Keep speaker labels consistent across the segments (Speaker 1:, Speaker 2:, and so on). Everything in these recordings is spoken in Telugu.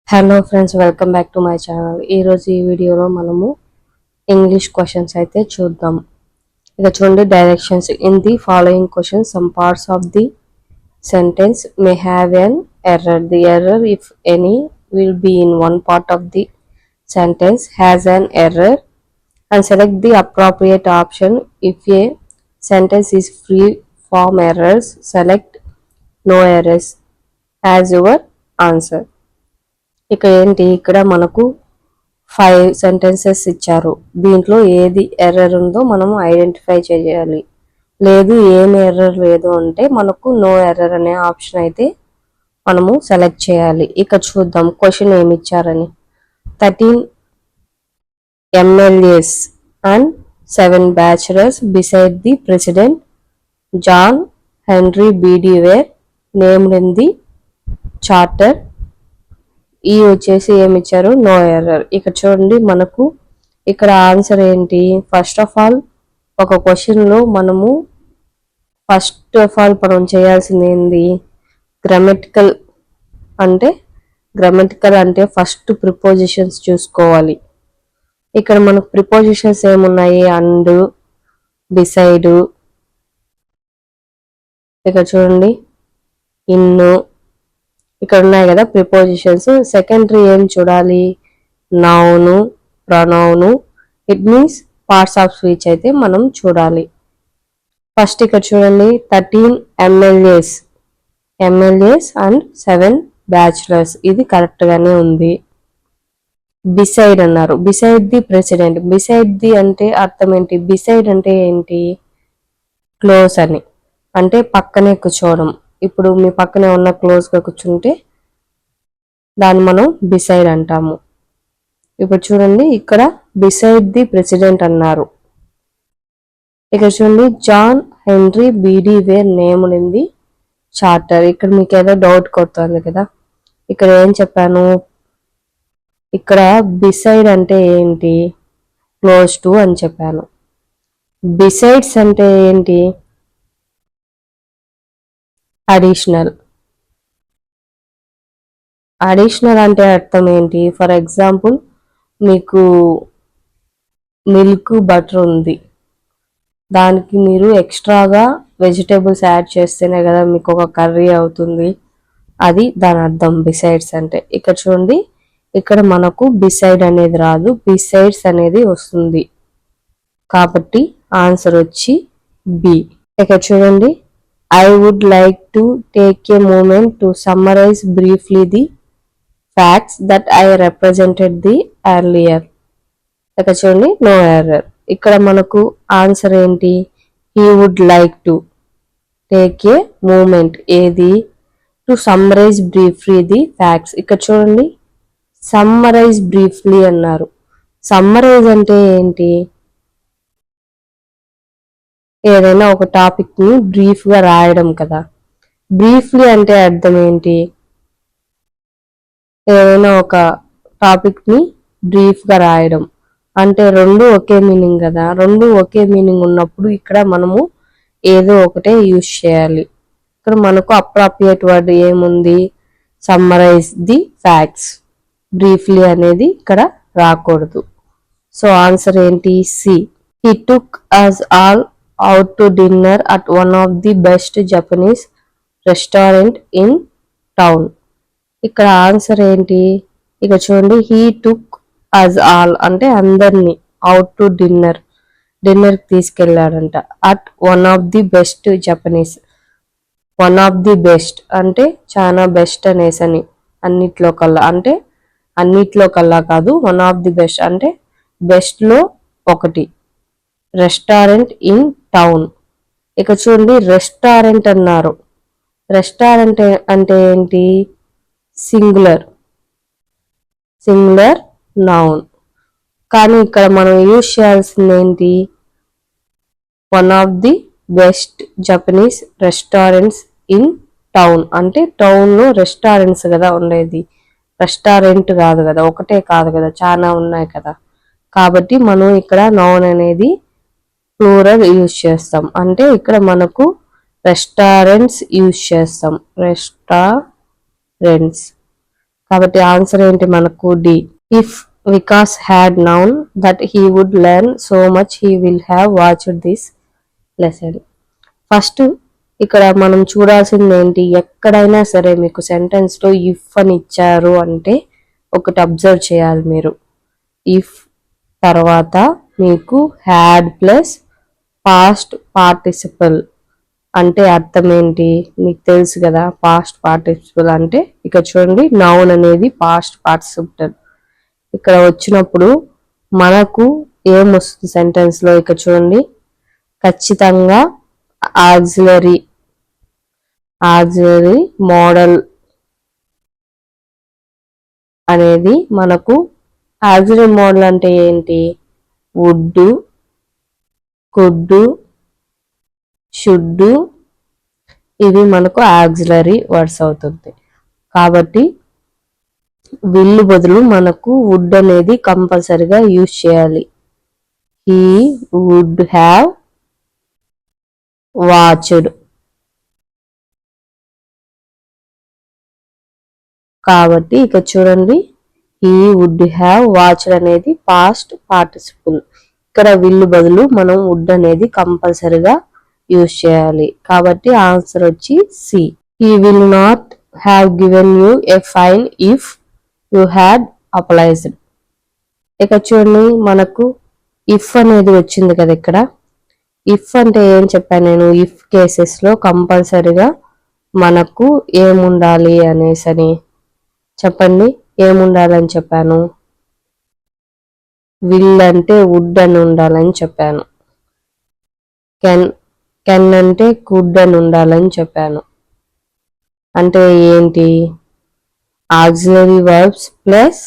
Speaker 1: Hello friends, welcome back to my channel. ఈరోజు ఈ వీడియోలో మనము ఇంగ్లీష్ క్వశ్చన్స్ అయితే చూద్దాం. ఇక చూడండి, directions in the following questions some parts of the sentence may have an error. The error, if any, will be in one part of the sentence has an error and select the appropriate option. If a sentence is free from errors, select no errors as your answer. ఇక్కడ మనకు 5 సెంటెన్సెస్ ఇచ్చారు. దీంట్లో ఏది ఎర్రర్ ఉందో మనము ఐడెంటిఫై చేయాలి. లేదు ఏమి ఎర్రర్ లేదు అంటే మనకు నో ఎర్రర్ అనే ఆప్షన్ అయితే మనము సెలెక్ట్ చేయాలి. ఇక చూద్దాం క్వశ్చన్ ఏమి ఇచ్చారని. 13 MLAs and 7 bachelors beside the president John Henry B.D. were named in the charter. ఈ వచ్చేసి ఏమి ఇచ్చారు, నో ఎర్రర్. ఇక్కడ చూడండి, మనకు ఇక్కడ ఆన్సర్ ఏంటి. ఫస్ట్ ఆఫ్ ఆల్ ఒక క్వశ్చన్లో మనము మనం చేయాల్సింది ఏంది, గ్రామటికల్ అంటే ఫస్ట్ ప్రిపోజిషన్స్ చూసుకోవాలి. ఇక్కడ మనకు ప్రిపోజిషన్స్ ఏమున్నాయి, అండ్, బిసైడ్, ఇక్కడ చూడండి ఇన్ను, ఇక్కడ ఉన్నాయి కదా ప్రిపోజిషన్స్. సెకండరీ ఏం చూడాలి, noun, pronoun. It means parts of speech అయితే మనం చూడాలి. ఫస్ట్ ఇక్కడ చూడండి, 13 MLAs అండ్ 7 బ్యాచులర్స్, ఇది కరెక్ట్ గానే ఉంది. బిసైడ్ అన్నారు, beside the president. Beside the అంటే అర్థం ఏంటి, బిసైడ్ అంటే ఏంటి, క్లోజ్ అని, అంటే పక్కనే కూర్చోవడం. ఇప్పుడు మీ పక్కనే ఉన్న క్లోజ్గా కూర్చుంటే దాన్ని మనం బిసైడ్ అంటాము. ఇప్పుడు చూడండి, ఇక్కడ బిసైడ్ ది ప్రెసిడెంట్ అన్నారు. ఇక్కడ చూడండి, John Henry BD were named in the charter. ఇక్కడ మీకు ఏదో డౌట్ కొడుతుంది కదా, ఇక్కడ ఏం చెప్పాను, ఇక్కడ బిసైడ్ అంటే ఏంటి, క్లోజ్ టు అని చెప్పాను. బిసైడ్స్ అంటే ఏంటి, అడిషనల్. అడిషనల్ అంటే అర్థం ఏంటి, ఫర్ ఎగ్జాంపుల్ మీకు మిల్క్ బటర్ ఉంది, దానికి మీరు ఎక్స్ట్రాగా వెజిటేబుల్స్ యాడ్ చేస్తేనే కదా మీకు ఒక కర్రీ అవుతుంది. అది దాని అర్థం బిసైడ్స్ అంటే. ఇక్కడ చూడండి, ఇక్కడ మనకు బిసైడ్ అనేది రాదు, బిసైడ్స్ అనేది వస్తుంది. కాబట్టి ఆన్సర్ వచ్చి బి. ఇక్కడ చూడండి, I would like to take a moment to summarize briefly the facts that I represented the earlier. ఇక్కడ చూడండి, నో ఎర్రర్. ఇక్కడ మనకు ఆన్సర్ ఏంటి, he would like to take a moment, ఏది, to summarize briefly the facts. ఇక్కడ చూడండి, summarize briefly అన్నారు. సమ్మరైజ్ అంటే ఏంటి, ఏదైనా ఒక టాపిక్ ని బ్రీఫ్ గా రాయడం కదా. బ్రీఫ్లీ అంటే అర్థం ఏంటి, ఏదైనా ఒక టాపిక్ ని బ్రీఫ్ గా రాయడం అంటే రెండు ఒకే మీనింగ్ కదా. రెండు ఒకే మీనింగ్ ఉన్నప్పుడు ఇక్కడ మనము ఏదో ఒకటే యూజ్ చేయాలి. ఇక్కడ మనకు అప్రాప్రియేట్ వర్డ్ ఏముంది, సమ్మరైజ్ ది ఫ్యాక్ట్స్. బ్రీఫ్లీ అనేది ఇక్కడ రాకూడదు. సో ఆన్సర్ ఏంటి, C. He took us all out to dinner at one of the best Japanese restaurant in town. ఇక్కడ ఆన్సర్ ఏంటి, ఇక్కడ చూడండి, he took us all అంటే అందరినీ, అవుట్ టు డిన్నర్ కి తీసుకెళ్ళాడంట. At one of the best Japanese, one of the best అంటే చాలా బెస్ట్ అనేసని, అన్నిట్లో కల్లా అంటే అన్నిట్లో కల్లా కాదు, వన్ ఆఫ్ ది బెస్ట్ అంటే బెస్ట్ లో ఒకటి. Restaurant in town. ఇక చూడండి, రెస్టారెంట్ అన్నారు. రెస్టారెంట్ అంటే ఏంటి, సింగులర్ నౌన్. కానీ ఇక్కడ మనం యూజ్ చేయాల్సింది ఏంటి, one of the best Japanese restaurants in town అంటే టౌన్ లో రెస్టారెంట్స్ కదా ఉండేది, రెస్టారెంట్ కాదు కదా, ఒకటే కాదు కదా, చాలా ఉన్నాయి కదా. కాబట్టి మనం ఇక్కడ నౌన్ అనేది ప్లూరల్ యూజ్ చేస్తాం. అంటే ఇక్కడ మనకు రెస్టారెంట్స్ యూజ్ చేస్తాం, రెస్టారెంట్స్. కాబట్టి ఆన్సర్ ఏంటి మనకు D. If Vikas had known that he would learn so much he will have watched this lesson. First ఇక్కడ మనం చూడాల్సింది ఏంటి, ఎక్కడైనా సరే మీకు సెంటెన్స్ లో ఇఫ్ అని ఇచ్చారు అంటే ఒకటి అబ్జర్వ్ చేయాలి మీరు. ఇఫ్ తర్వాత మీకు హ్యాడ్ ప్లస్ పాస్ట్ పార్టిసిపల్ అంటే అర్థం ఏంటి మీకు తెలుసు కదా. పాస్ట్ పార్టిసిపల్ అంటే ఇక్కడ చూడండి నౌన్ అనేది పాస్ట్ పార్టిసిపల్. ఇక్కడ వచ్చినప్పుడు మనకు ఏం వస్తుంది సెంటెన్స్ లో, ఇక్కడ చూడండి ఖచ్చితంగా ఆక్సిలరీ మోడల్ అనేది మనకు. ఆక్సిలరీ మోడల్ అంటే ఏంటి, వుడ్, కుడ్, షుడ్, ఇవి మనకు ఆక్సిలరీ వర్డ్స్ అవుతుంది. కాబట్టి విల్ బదులు మనకు వుడ్ అనేది కంపల్సరిగా యూజ్ చేయాలి. He would have watched. కాబట్టి ఇక చూడండి హీ వుడ్ హ్యావ్ వాచ్డ్ అనేది పాస్ట్ పార్టిసిపుల్. ఇక్కడ విల్ బదులు మనం వుడ్ అనేది కంపల్సరిగా యూజ్ చేయాలి. కాబట్టి ఆన్సర్ వచ్చి C. He will not have given you a fine if you had apologised. ఇక చూడండి మనకు ఇఫ్ అనేది వచ్చింది కదా. ఇక్కడ ఇఫ్ అంటే ఏం చెప్పాను నేను, ఇఫ్ కేసెస్ లో కంపల్సరిగా మనకు ఏముండాలి అనేసి అని చెప్పండి. ఏముండాలని చెప్పాను, విల్ అంటే వుడ్ అని ఉండాలని చెప్పాను. కెన్ అంటే కుడ్ అని ఉండాలని చెప్పాను. అంటే ఏంటి, auxiliary verbs plus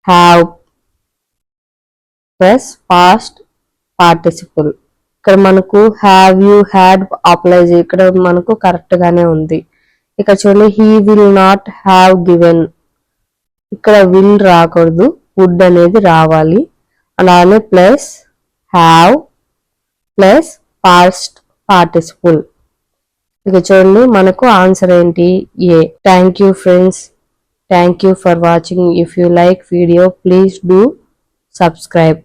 Speaker 1: have plus past participle. ఇక్కడ మనకు హ్యావ్ యూ హ్యాడ్ అప్లైజ్ ఇక్కడ మనకు కరెక్ట్ గానే ఉంది. ఇక్కడ చూడండి he will not have given, ఇక్కడ విల్ రాకూడదు, వుడ్ అనేది రావాలి. అలానే plus have plus past participle. ఇక చూడండి మనకు ఆన్సర్ ఏంటి A. Thank you friends. Thank you for watching. If you like video please do subscribe.